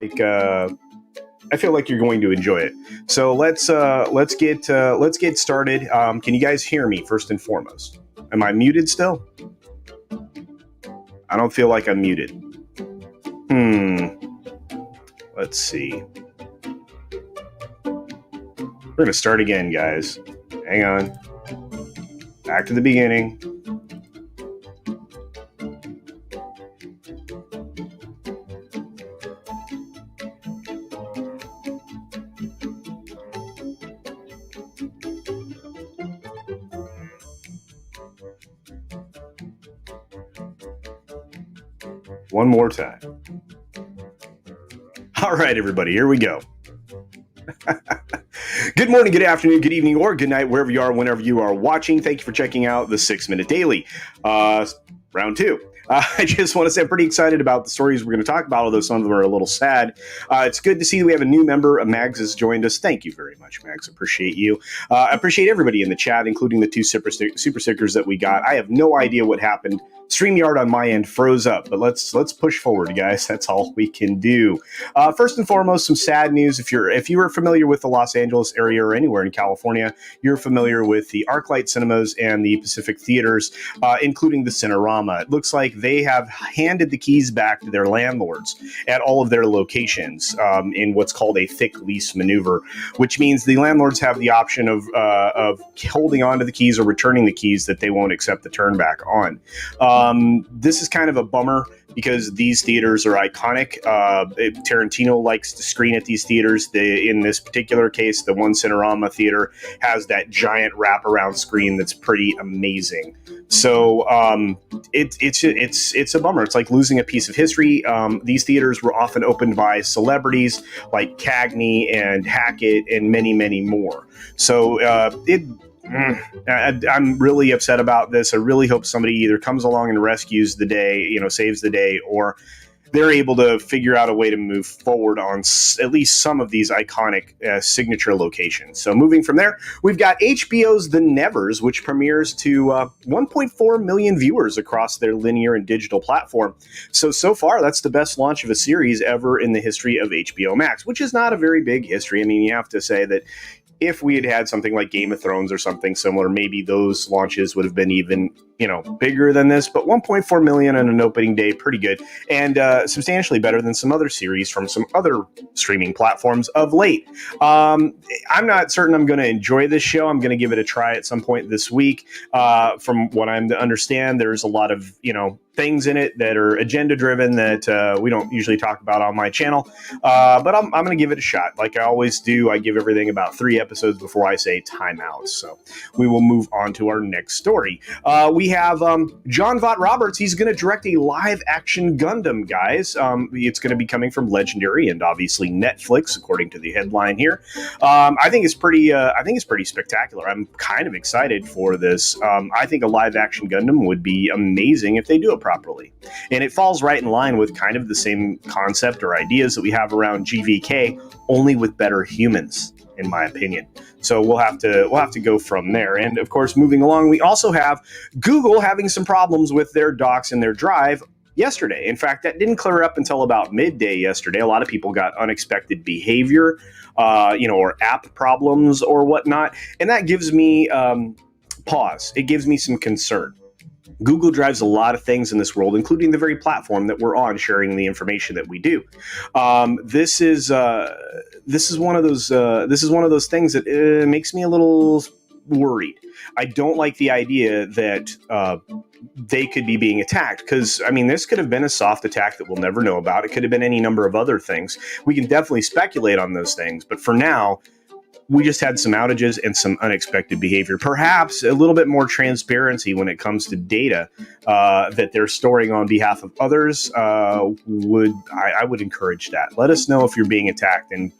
Like, I feel like you're going to enjoy it. So let's get started. Can you guys hear me first and foremost? Am I muted still? I don't feel like I'm muted. Let's see. We're gonna start again, guys. Hang on. Back to the beginning. One more time. All right, everybody, here we go. Good morning, good afternoon, good evening, or good night, wherever you are, whenever you are watching. Thank you for checking out the 6 Minute Daily, round two. I just want to say I'm pretty excited about the stories we're going to talk about, although some of them are a little sad. It's good to see we have a new member. Mags has joined us. Thank you very much, Mags. Appreciate you. I appreciate everybody in the chat, including the two super stickers that we got. I have no idea what happened. StreamYard on my end froze up, but let's push forward, guys. That's all we can do. First and foremost, some sad news. If you are familiar with the Los Angeles area or anywhere in California, you're familiar with the ArcLight Cinemas and the Pacific Theaters, including the Cinerama. It looks like they have handed the keys back to their landlords at all of their locations in what's called a thick lease maneuver, which means the landlords have the option of holding on to the keys or returning the keys that they won't accept the turn back on. This is kind of a bummer because these theaters are iconic. Tarantino likes to screen at these theaters. In this particular case, the one Cinerama theater has that giant wraparound screen that's pretty amazing. So it's a bummer. It's like losing a piece of history. These theaters were often opened by celebrities like Cagney and Hackett and many, many more. So I'm really upset about this. I really hope somebody either comes along and rescues the day, saves the day, or they're able to figure out a way to move forward on at least some of these iconic signature locations. So moving from there, we've got HBO's The Nevers, which premieres to 1.4 million viewers across their linear and digital platform. So far, that's the best launch of a series ever in the history of HBO Max, which is not a very big history. I mean, you have to say that if we had had something like Game of Thrones or something similar, maybe those launches would have been even, bigger than this. But 1.4 million on an opening day, pretty good, and substantially better than some other series from some other streaming platforms of late. I'm not certain I'm going to enjoy this show. I'm going to give it a try at some point this week. From what I'm to understand, there's a lot of, things in it that are agenda driven that we don't usually talk about on my channel. But I'm going to give it a shot. Like I always do, I give everything about 3 episodes before I say time out. So we will move on to our next story. We have John Vogt-Roberts. He's going to direct a live action Gundam, guys. It's going to be coming from Legendary and obviously Netflix, according to the headline here. I think it's pretty spectacular. I'm kind of excited for this. I think a live action Gundam would be amazing if they do it properly. And it falls right in line with kind of the same concept or ideas that we have around GVK, only with better humans, in my opinion. So we'll have to go from there. And of course, moving along, we also have Google having some problems with their docs and their drive yesterday. In fact, that didn't clear up until about midday yesterday. A lot of people got unexpected behavior, or app problems or whatnot. And that gives me pause. It gives me some concern. Google drives a lot of things in this world, including the very platform that we're on, sharing the information that we do. This is one of those things that makes me a little worried. I don't like the idea that they could be being attacked, because this could have been a soft attack that we'll never know about. It could have been any number of other things. We can definitely speculate on those things, but for now, we just had some outages and some unexpected behavior. Perhaps a little bit more transparency when it comes to data that they're storing on behalf of others. I would encourage that. Let us know if you're being attacked and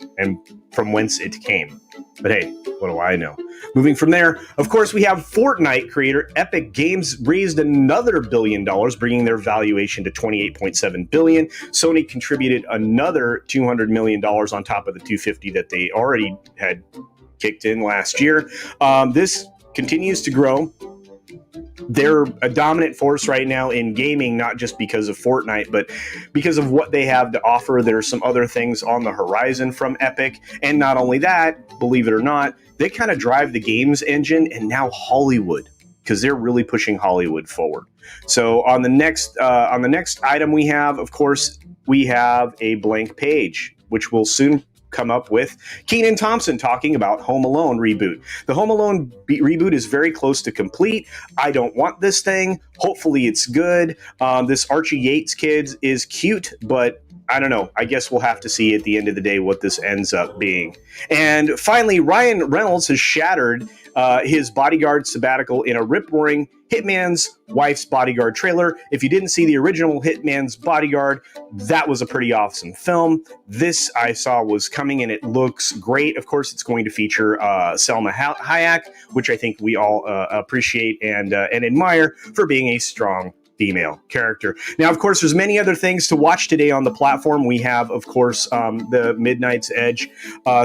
from whence it came. But hey, what do I know? Moving from there, of course, we have Fortnite creator Epic Games raised another $1 billion, bringing their valuation to $28.7 billion. Sony contributed another $200 million on top of the $250 that they already had kicked in last year. This continues to grow. They're a dominant force right now in gaming, not just because of Fortnite, but because of what they have to offer. There's some other things on the horizon from Epic. And not only that, believe it or not, they kind of drive the games engine and now Hollywood, because they're really pushing Hollywood forward. So on the next item we have, of course, we have a blank page, which will soon come up with Kenan Thompson talking about Home Alone reboot. The Home Alone reboot is very close to complete. I don't want this thing. Hopefully it's good. This Archie Yates kid is cute, but I don't know. I guess we'll have to see at the end of the day what this ends up being. And finally, Ryan Reynolds has shattered his bodyguard sabbatical in a rip-roaring Hitman's Wife's Bodyguard trailer. If you didn't see the original Hitman's Bodyguard, that was a pretty awesome film. This I saw was coming and it looks great. Of course, it's going to feature Selma Hayek, which I think we all appreciate and admire for being a strong female character. Now, of course, there's many other things to watch today on the platform. We have, of course, the Midnight's Edge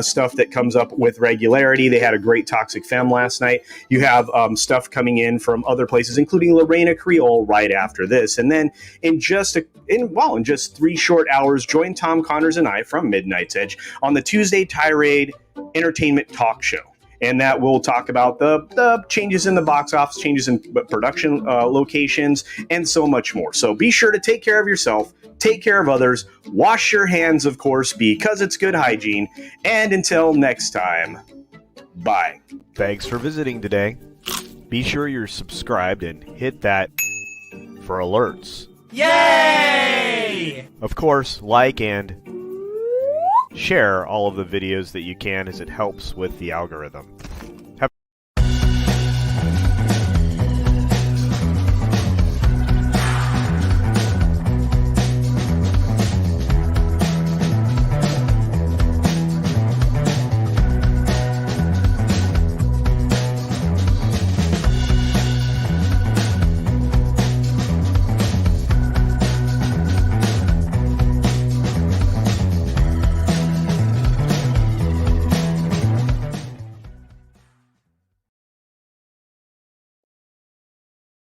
stuff that comes up with regularity. They had a great Toxic Femme last night. You have stuff coming in from other places, including Lorena Creole right after this. And then in just 3 short hours, join Tom Connors and I from Midnight's Edge on the Tuesday Tirade Entertainment Talk Show. And that will talk about the changes in the box office, changes in production locations, and so much more. So be sure to take care of yourself, take care of others, wash your hands, of course, because it's good hygiene. And until next time, bye. Thanks for visiting today. Be sure you're subscribed and hit that for alerts. Yay! Of course, like and share all of the videos that you can, as it helps with the algorithm.